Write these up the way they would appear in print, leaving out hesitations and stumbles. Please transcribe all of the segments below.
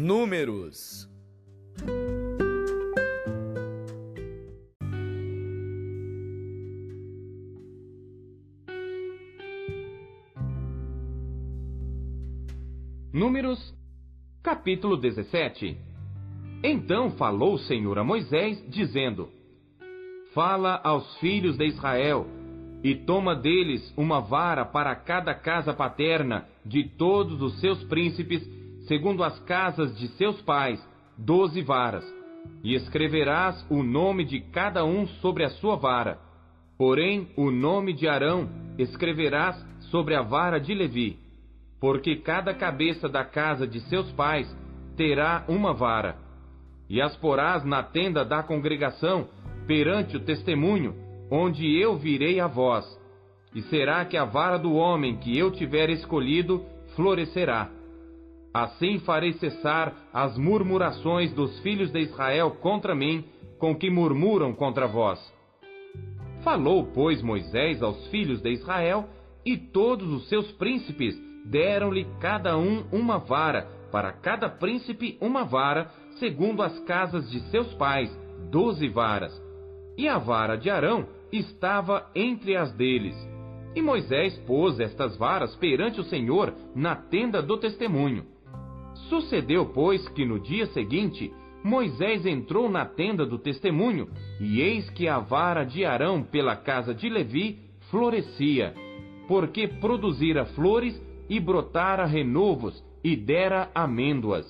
Números. Números, capítulo 17. Então falou o Senhor a Moisés, dizendo: Fala aos filhos de Israel, e toma deles uma vara para cada casa paterna de todos os seus príncipes, segundo as casas de seus pais, 12 varas, e escreverás o nome de cada um sobre a sua vara. Porém, o nome de Arão escreverás sobre a vara de Levi, porque cada cabeça da casa de seus pais terá uma vara. E as porás na tenda da congregação, perante o testemunho, onde eu virei a vós. E será que a vara do homem que eu tiver escolhido florescerá. Assim farei cessar as murmurações dos filhos de Israel contra mim, com que murmuram contra vós. Falou, pois, Moisés aos filhos de Israel, e todos os seus príncipes deram-lhe cada um uma vara, para cada príncipe uma vara, segundo as casas de seus pais, 12 varas. E a vara de Arão estava entre as deles. E Moisés pôs estas varas perante o Senhor na tenda do testemunho. Sucedeu, pois, que no dia seguinte, Moisés entrou na tenda do testemunho, e eis que a vara de Arão pela casa de Levi florescia, porque produzira flores e brotara renovos, e dera amêndoas.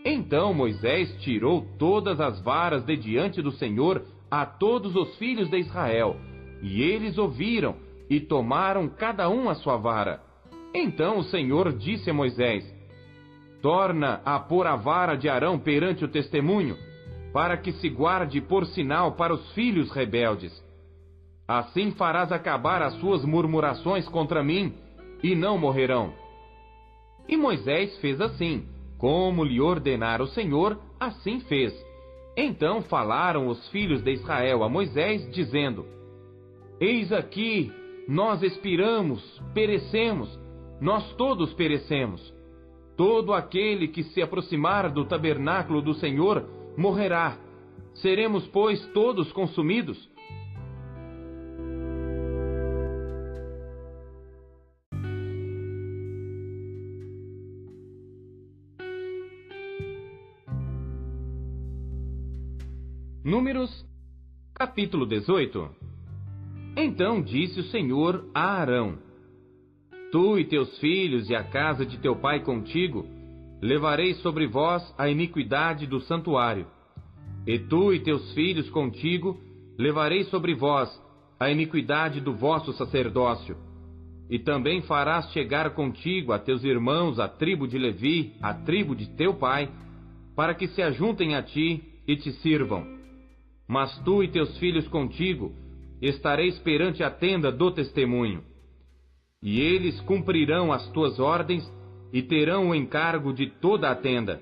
Então Moisés tirou todas as varas de diante do Senhor a todos os filhos de Israel, e eles ouviram, e tomaram cada um a sua vara. Então o Senhor disse a Moisés: Torna a pôr a vara de Arão perante o testemunho, para que se guarde por sinal para os filhos rebeldes. Assim farás acabar as suas murmurações contra mim, e não morrerão. E Moisés fez assim, como lhe ordenara o Senhor, assim fez. Então falaram os filhos de Israel a Moisés, dizendo: Eis aqui, nós expiramos, perecemos, nós todos perecemos. Todo aquele que se aproximar do tabernáculo do Senhor morrerá. Seremos, pois, todos consumidos? Números, capítulo 18. Então disse o Senhor a Arão: Tu e teus filhos e a casa de teu pai contigo, levareis sobre vós a iniquidade do santuário. E tu e teus filhos contigo, levareis sobre vós a iniquidade do vosso sacerdócio. E também farás chegar contigo a teus irmãos, a tribo de Levi, a tribo de teu pai, para que se ajuntem a ti e te sirvam. Mas tu e teus filhos contigo estareis perante a tenda do testemunho. E eles cumprirão as tuas ordens e terão o encargo de toda a tenda.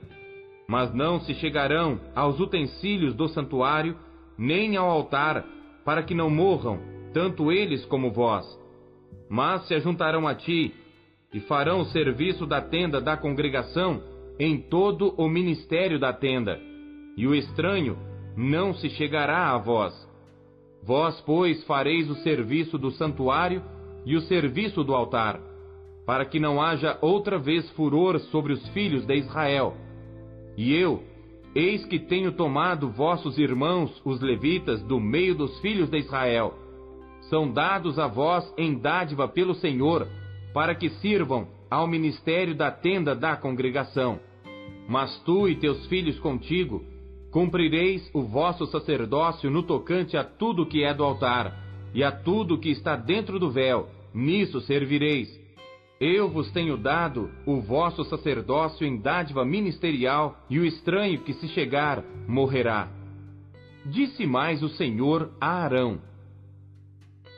Mas não se chegarão aos utensílios do santuário, nem ao altar, para que não morram, tanto eles como vós. Mas se ajuntarão a ti, e farão o serviço da tenda da congregação em todo o ministério da tenda, e o estranho não se chegará a vós. Vós, pois, fareis o serviço do santuário e o serviço do altar, para que não haja outra vez furor sobre os filhos de Israel. E eu, eis que tenho tomado vossos irmãos, os levitas, do meio dos filhos de Israel. São dados a vós em dádiva pelo Senhor, para que sirvam ao ministério da tenda da congregação. Mas tu e teus filhos contigo cumprireis o vosso sacerdócio no tocante a tudo que é do altar, e a tudo que está dentro do véu, nisso servireis. Eu vos tenho dado o vosso sacerdócio em dádiva ministerial, e o estranho que se chegar morrerá. Disse mais o Senhor a Arão: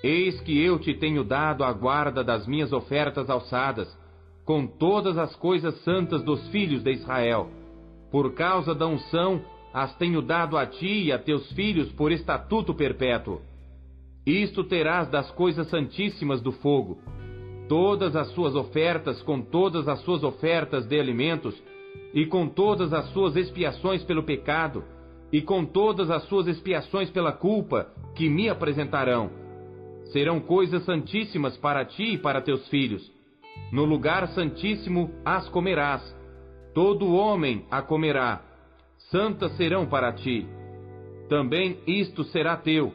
Eis que eu te tenho dado a guarda das minhas ofertas alçadas, com todas as coisas santas dos filhos de Israel. Por causa da unção, as tenho dado a ti e a teus filhos por estatuto perpétuo. Isto terás das coisas santíssimas do fogo. Todas as suas ofertas com todas as suas ofertas de alimentos, e com todas as suas expiações pelo pecado, e com todas as suas expiações pela culpa, que me apresentarão. Serão coisas santíssimas para ti e para teus filhos. No lugar santíssimo as comerás. Todo homem a comerá. Santas serão para ti. Também isto será teu: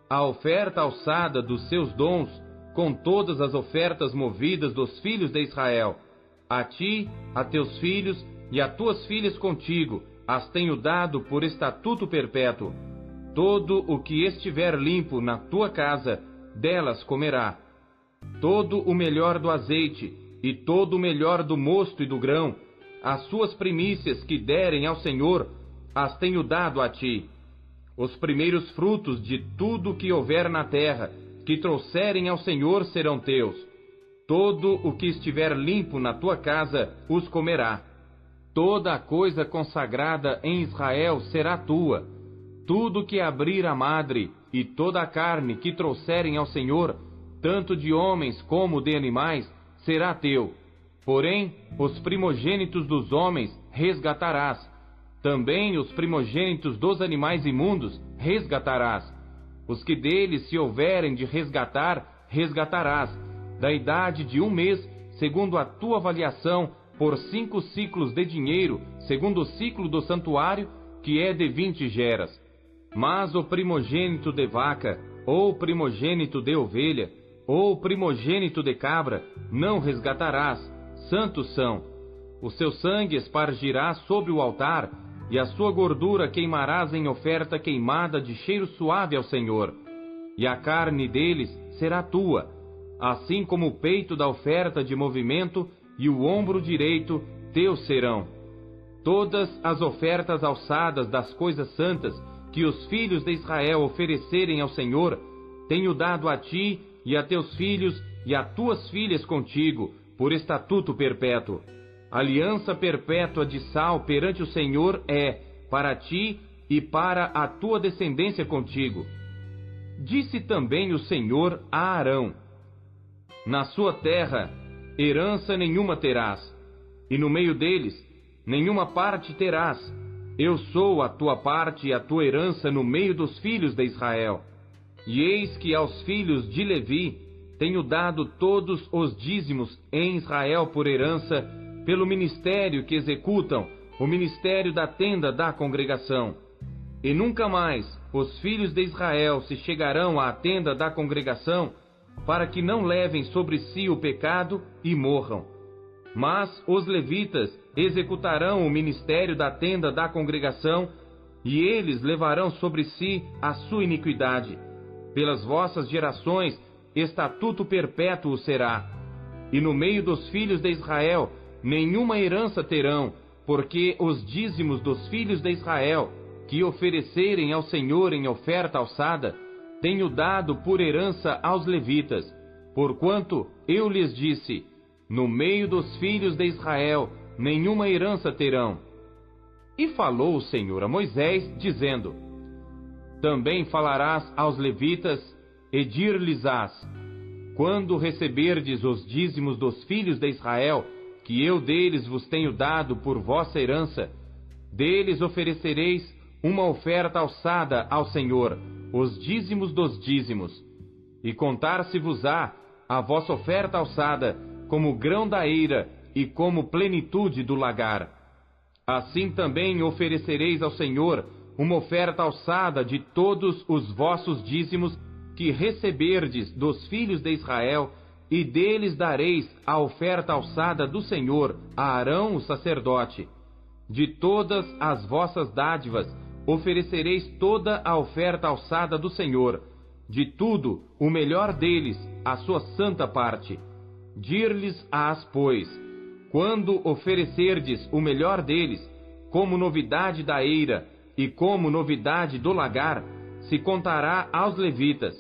a oferta alçada dos seus dons, com todas as ofertas movidas dos filhos de Israel. A ti, a teus filhos e a tuas filhas contigo, as tenho dado por estatuto perpétuo. Todo o que estiver limpo na tua casa, delas comerá. Todo o melhor do azeite, e todo o melhor do mosto e do grão, as suas primícias que derem ao Senhor, as tenho dado a ti. Os primeiros frutos de tudo que houver na terra, que trouxerem ao Senhor, serão teus. Todo o que estiver limpo na tua casa, os comerá. Toda a coisa consagrada em Israel será tua. Tudo que abrir a madre, e toda a carne que trouxerem ao Senhor, tanto de homens como de animais, será teu. Porém, os primogênitos dos homens resgatarás. Também os primogênitos dos animais imundos resgatarás. Os que deles se houverem de resgatar, resgatarás, da idade de 1 mês, segundo a tua avaliação, por 5 ciclos de dinheiro, segundo o ciclo do santuário, que é de 20 geras. Mas o primogênito de vaca, ou primogênito de ovelha, ou primogênito de cabra, não resgatarás, santos são. O seu sangue espargirás sobre o altar, e a sua gordura queimarás em oferta queimada de cheiro suave ao Senhor. E a carne deles será tua, assim como o peito da oferta de movimento e o ombro direito teus serão. Todas as ofertas alçadas das coisas santas que os filhos de Israel oferecerem ao Senhor, tenho dado a ti e a teus filhos e a tuas filhas contigo, por estatuto perpétuo. Aliança perpétua de sal perante o Senhor é, para ti e para a tua descendência contigo. Disse também o Senhor a Arão: na sua terra herança nenhuma terás, e no meio deles nenhuma parte terás. Eu sou a tua parte e a tua herança no meio dos filhos de Israel. E eis que aos filhos de Levi tenho dado todos os dízimos em Israel por herança, pelo ministério que executam, o ministério da tenda da congregação. E nunca mais os filhos de Israel se chegarão à tenda da congregação, para que não levem sobre si o pecado e morram. Mas os levitas executarão o ministério da tenda da congregação, e eles levarão sobre si a sua iniquidade. Pelas vossas gerações, estatuto perpétuo será. E no meio dos filhos de Israel, nenhuma herança terão, porque os dízimos dos filhos de Israel, que oferecerem ao Senhor em oferta alçada, tenho dado por herança aos levitas, porquanto eu lhes disse: no meio dos filhos de Israel nenhuma herança terão. E falou o Senhor a Moisés, dizendo: também falarás aos levitas, e dir-lhes-ás: quando receberdes os dízimos dos filhos de Israel, que eu deles vos tenho dado por vossa herança, deles oferecereis uma oferta alçada ao Senhor, os dízimos dos dízimos. E contar-se-vos-á a vossa oferta alçada, como grão da eira e como plenitude do lagar. Assim também oferecereis ao Senhor uma oferta alçada de todos os vossos dízimos que receberdes dos filhos de Israel, e deles dareis a oferta alçada do Senhor a Arão o sacerdote. De todas as vossas dádivas oferecereis toda a oferta alçada do Senhor, de tudo o melhor deles, a sua santa parte. Dir-lhes-ás, pois, quando oferecerdes o melhor deles, como novidade da eira e como novidade do lagar, se contará aos levitas.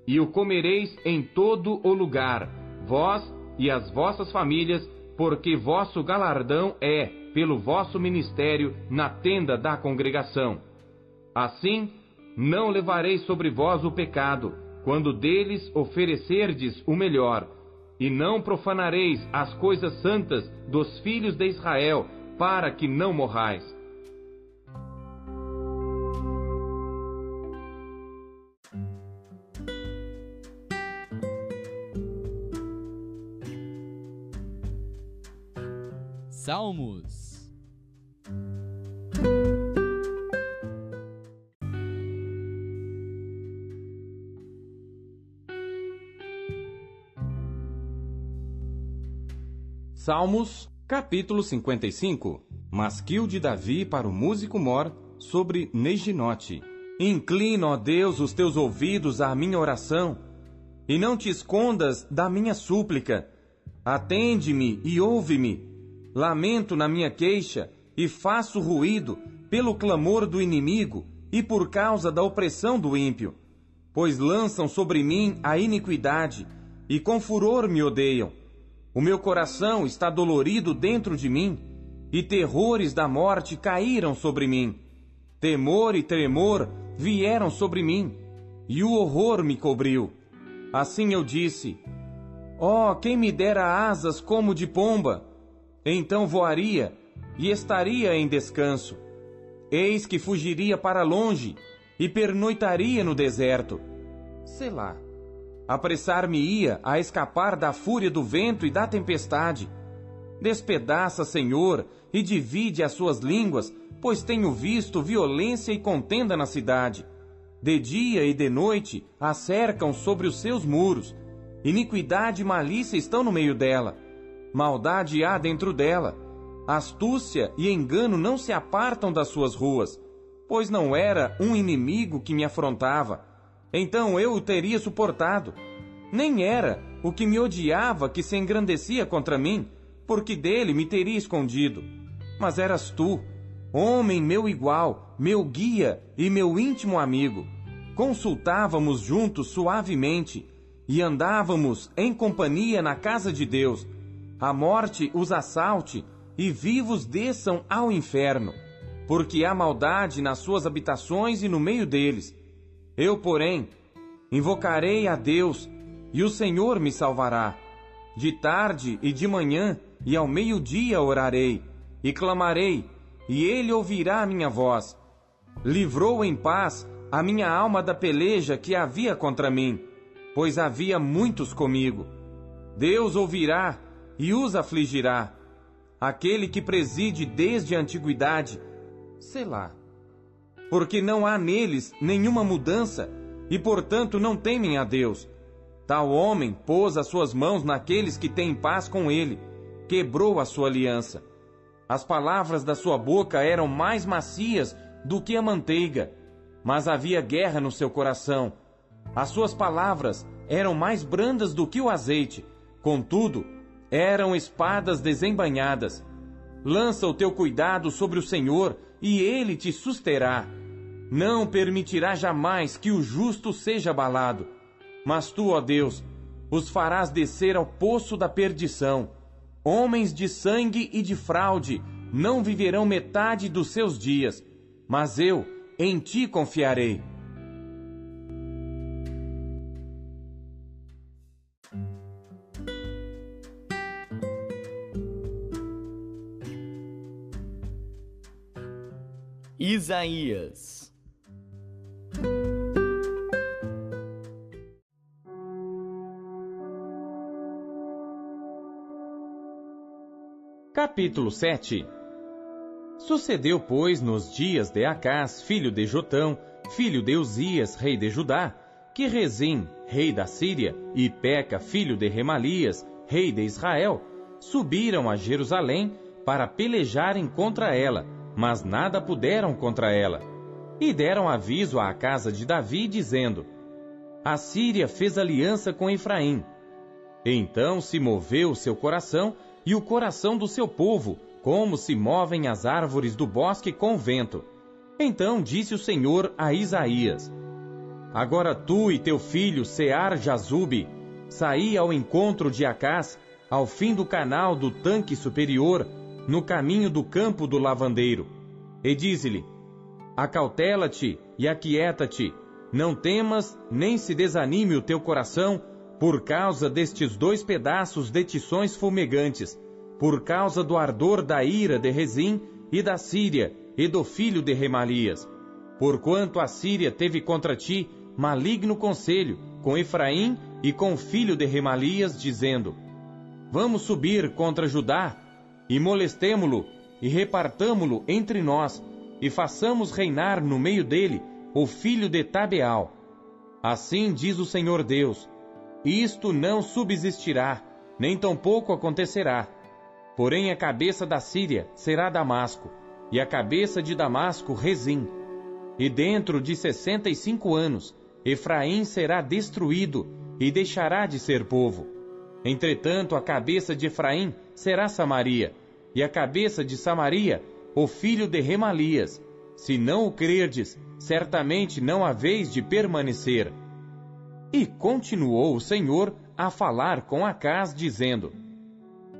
E o comereis em todo o lugar, vós e as vossas famílias, porque vosso galardão é pelo vosso ministério na tenda da congregação. Assim, não levareis sobre vós o pecado, quando deles oferecerdes o melhor, e não profanareis as coisas santas dos filhos de Israel, para que não morrais. Salmos. Salmos, capítulo 55. Masquil de Davi para o músico mor, sobre Neginote. Inclina, ó Deus, os teus ouvidos à minha oração, e não te escondas da minha súplica. Atende-me e ouve-me. Lamento na minha queixa, e faço ruído pelo clamor do inimigo e por causa da opressão do ímpio. Pois lançam sobre mim a iniquidade, e com furor me odeiam. O meu coração está dolorido dentro de mim, e terrores da morte caíram sobre mim. Temor e tremor vieram sobre mim, e o horror me cobriu. Assim eu disse: ó, quem me dera asas como de pomba! Então voaria, e estaria em descanso. Eis que fugiria para longe, e pernoitaria no deserto. Selá. Apressar-me-ia a escapar da fúria do vento e da tempestade. Despedaça, Senhor, e divide as suas línguas, pois tenho visto violência e contenda na cidade. De dia e de noite a cercam sobre os seus muros. Iniquidade e malícia estão no meio dela. Maldade há dentro dela. Astúcia e engano não se apartam das suas ruas. Pois não era um inimigo que me afrontava, então eu o teria suportado. Nem era o que me odiava que se engrandecia contra mim, porque dele me teria escondido. Mas eras tu, homem meu igual, meu guia e meu íntimo amigo. Consultávamos juntos suavemente, e andávamos em companhia na casa de Deus. A morte os assalte, e vivos desçam ao inferno, porque há maldade nas suas habitações e no meio deles. Eu, porém, invocarei a Deus, e o Senhor me salvará. De tarde e de manhã e ao meio-dia orarei, e clamarei, e ele ouvirá a minha voz. Livrou em paz a minha alma da peleja que havia contra mim, pois havia muitos comigo. Deus ouvirá e os afligirá. Aquele que preside desde a antiguidade, Selá. Porque não há neles nenhuma mudança, e portanto não temem a Deus. Tal homem pôs as suas mãos naqueles que têm paz com ele, quebrou a sua aliança. As palavras da sua boca eram mais macias do que a manteiga, mas havia guerra no seu coração. As suas palavras eram mais brandas do que o azeite, contudo, eram espadas desembainhadas. Lança o teu cuidado sobre o Senhor, e ele te susterá. Não permitirá jamais que o justo seja abalado. Mas tu, ó Deus, os farás descer ao poço da perdição. Homens de sangue e de fraude não viverão metade dos seus dias, mas eu em ti confiarei. Isaías. Capítulo 7. Sucedeu, pois, nos dias de Acás, filho de Jotão, filho de Uzias, rei de Judá, que Rezim, rei da Síria, e Peca, filho de Remalias, rei de Israel, subiram a Jerusalém para pelejarem contra ela, mas nada puderam contra ela. E deram aviso à casa de Davi, dizendo: a Síria fez aliança com Efraim. Então se moveu o seu coração e o coração do seu povo, como se movem as árvores do bosque com o vento. Então disse o Senhor a Isaías: agora tu e teu filho Sear-Jazube, saí ao encontro de Acás, ao fim do canal do tanque superior, no caminho do campo do lavandeiro. E dize-lhe: acautela-te e aquieta-te, não temas, nem se desanime o teu coração, por causa destes 2 pedaços de tições fumegantes, por causa do ardor da ira de Rezim e da Síria e do filho de Remalias. Porquanto a Síria teve contra ti maligno conselho com Efraim e com o filho de Remalias, dizendo: Vamos subir contra Judá, e molestemo-lo, e repartamo-lo entre nós, e façamos reinar no meio dele o filho de Tabeal. Assim diz o Senhor Deus: isto não subsistirá, nem tampouco acontecerá. Porém a cabeça da Síria será Damasco, e a cabeça de Damasco Rezim. E dentro de 65 anos, Efraim será destruído, e deixará de ser povo. Entretanto, a cabeça de Efraim será Samaria, e a cabeça de Samaria, o filho de Remalias. Se não o crerdes, certamente não haveis de permanecer. E continuou o Senhor a falar com Acaz, dizendo: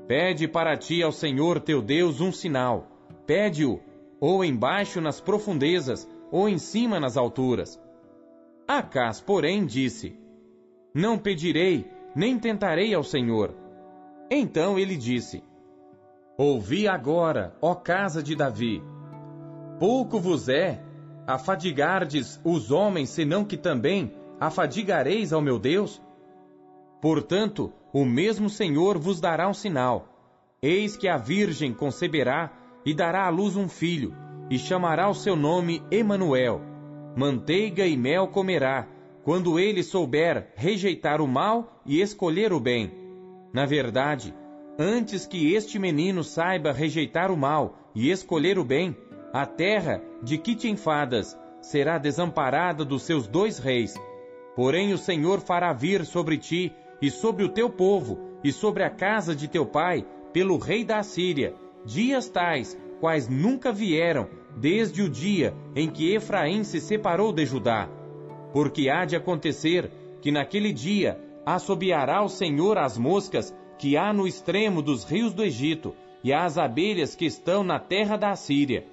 Pede para ti ao Senhor teu Deus um sinal. Pede-o, ou embaixo nas profundezas, ou em cima nas alturas. Acaz, porém, disse: Não pedirei, nem tentarei ao Senhor. Então ele disse: Ouvi agora, ó casa de Davi. Pouco vos é afadigardes os homens, senão que também afadigareis ao meu Deus? Portanto, o mesmo Senhor vos dará um sinal. Eis que a virgem conceberá e dará à luz um filho, e chamará o seu nome Emanuel. Manteiga e mel comerá, quando ele souber rejeitar o mal e escolher o bem. Na verdade, antes que este menino saiba rejeitar o mal e escolher o bem, a terra de que te enfadas será desamparada dos seus 2 reis. Porém o Senhor fará vir sobre ti e sobre o teu povo e sobre a casa de teu pai, pelo rei da Assíria, dias tais, quais nunca vieram, desde o dia em que Efraim se separou de Judá. Porque há de acontecer que naquele dia assobiará o Senhor as moscas que há no extremo dos rios do Egito, e as abelhas que estão na terra da Assíria.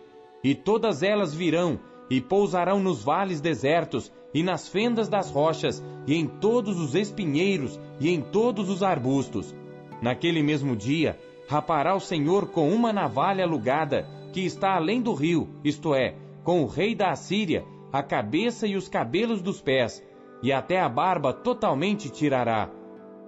E todas elas virão, e pousarão nos vales desertos, e nas fendas das rochas, e em todos os espinheiros, e em todos os arbustos. Naquele mesmo dia, rapará o Senhor com uma navalha alugada, que está além do rio, isto é, com o rei da Assíria, a cabeça e os cabelos dos pés, e até a barba totalmente tirará.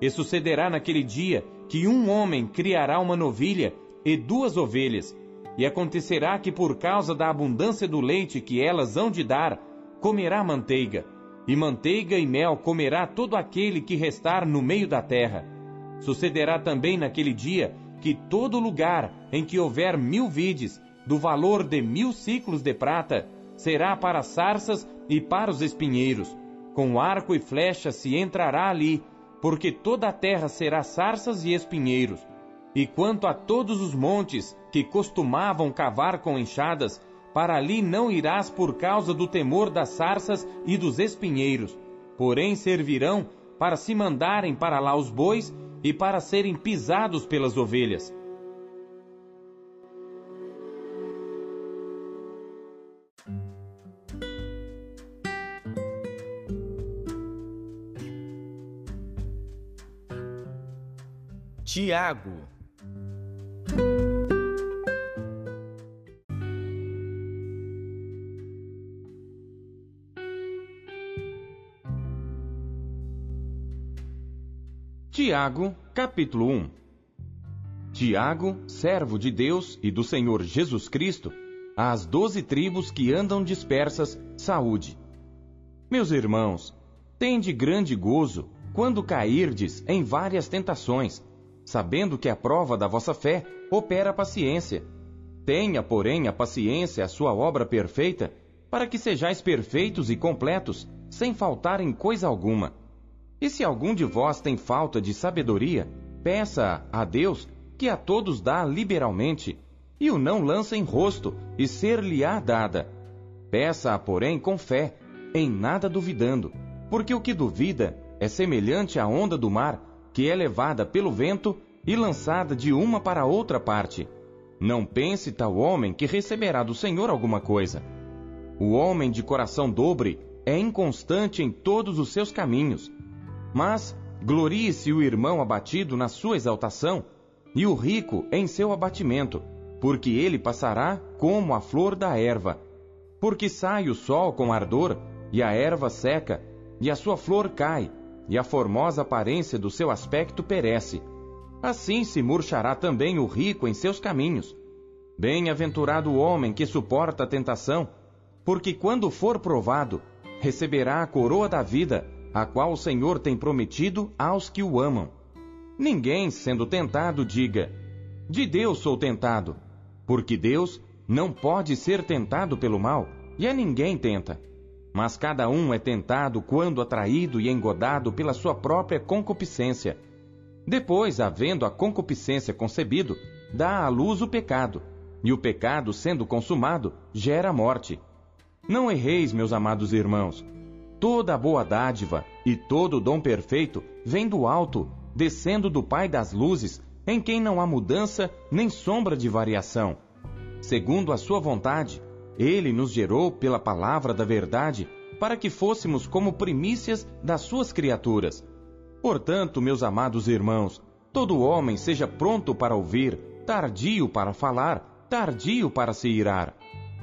E sucederá naquele dia que um homem criará uma novilha e 2 ovelhas, e acontecerá que por causa da abundância do leite que elas hão de dar, comerá manteiga, e manteiga e mel comerá todo aquele que restar no meio da terra. Sucederá também naquele dia que todo lugar em que houver 1000 vides, do valor de 1000 siclos de prata, será para as sarças e para os espinheiros. Com arco e flecha se entrará ali, porque toda a terra será sarças e espinheiros. E quanto a todos os montes que costumavam cavar com enxadas, para ali não irás por causa do temor das sarças e dos espinheiros. Porém servirão para se mandarem para lá os bois e para serem pisados pelas ovelhas. Tiago. Tiago, capítulo 1. Tiago, servo de Deus e do Senhor Jesus Cristo, às 12 tribos que andam dispersas, saúde. Meus irmãos, tende grande gozo quando cairdes em várias tentações, sabendo que a prova da vossa fé opera paciência. Tenha, porém, a paciência a sua obra perfeita, para que sejais perfeitos e completos, sem faltar em coisa alguma. E se algum de vós tem falta de sabedoria, peça a Deus, que a todos dá liberalmente, e o não lança em rosto, e ser-lhe-á dada. Peça-a, porém, com fé, em nada duvidando, porque o que duvida é semelhante à onda do mar, que é levada pelo vento e lançada de uma para outra parte. Não pense tal homem que receberá do Senhor alguma coisa. O homem de coração dobre é inconstante em todos os seus caminhos. Mas glorie-se o irmão abatido na sua exaltação, e o rico em seu abatimento, porque ele passará como a flor da erva. Porque sai o sol com ardor, e a erva seca, e a sua flor cai, e a formosa aparência do seu aspecto perece. Assim se murchará também o rico em seus caminhos. Bem-aventurado o homem que suporta a tentação, porque quando for provado, receberá a coroa da vida, a qual o Senhor tem prometido aos que o amam. Ninguém, sendo tentado, diga: de Deus sou tentado, porque Deus não pode ser tentado pelo mal, e a ninguém tenta. Mas cada um é tentado quando atraído e engodado pela sua própria concupiscência. Depois, havendo a concupiscência concebido, dá à luz o pecado, e o pecado, sendo consumado, gera morte. Não erreis, meus amados irmãos. Toda a boa dádiva e todo o dom perfeito vem do alto, descendo do Pai das luzes, em quem não há mudança nem sombra de variação. Segundo a sua vontade, Ele nos gerou pela palavra da verdade, para que fôssemos como primícias das suas criaturas. Portanto, meus amados irmãos, todo homem seja pronto para ouvir, tardio para falar, tardio para se irar.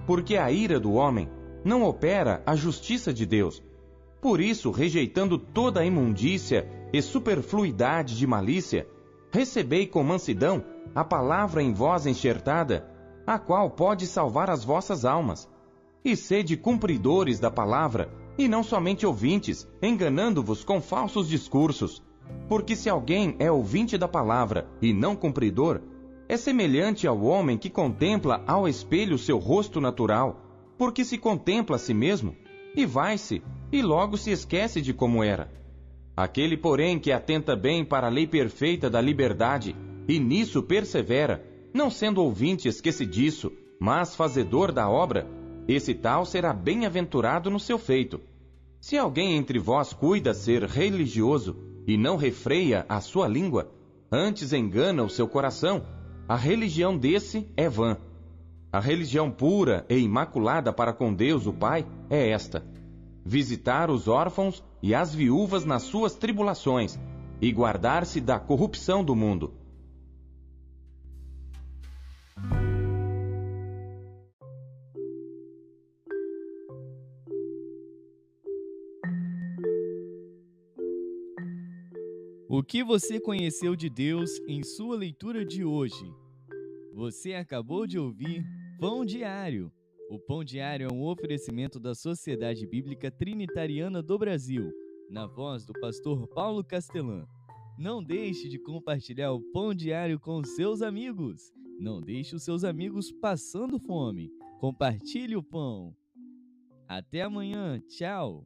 Porque a ira do homem não opera a justiça de Deus. Por isso, rejeitando toda a imundícia e superfluidade de malícia, recebei com mansidão a palavra em vós enxertada, a qual pode salvar as vossas almas. E sede cumpridores da palavra, e não somente ouvintes, enganando-vos com falsos discursos. Porque se alguém é ouvinte da palavra e não cumpridor, é semelhante ao homem que contempla ao espelho seu rosto natural, porque se contempla a si mesmo, e vai-se, e logo se esquece de como era. Aquele, porém, que atenta bem para a lei perfeita da liberdade, e nisso persevera, não sendo ouvinte esquecidiço, mas fazedor da obra, esse tal será bem-aventurado no seu feito. Se alguém entre vós cuida ser religioso, e não refreia a sua língua, antes engana o seu coração, a religião desse é vã. A religião pura e imaculada para com Deus o Pai é esta: visitar os órfãos e as viúvas nas suas tribulações, e guardar-se da corrupção do mundo. O que você conheceu de Deus em sua leitura de hoje? Você acabou de ouvir Pão Diário. O Pão Diário é um oferecimento da Sociedade Bíblica Trinitariana do Brasil, na voz do pastor Paulo Castelã. Não deixe de compartilhar o Pão Diário com seus amigos. Não deixe os seus amigos passando fome. Compartilhe o pão. Até amanhã. Tchau.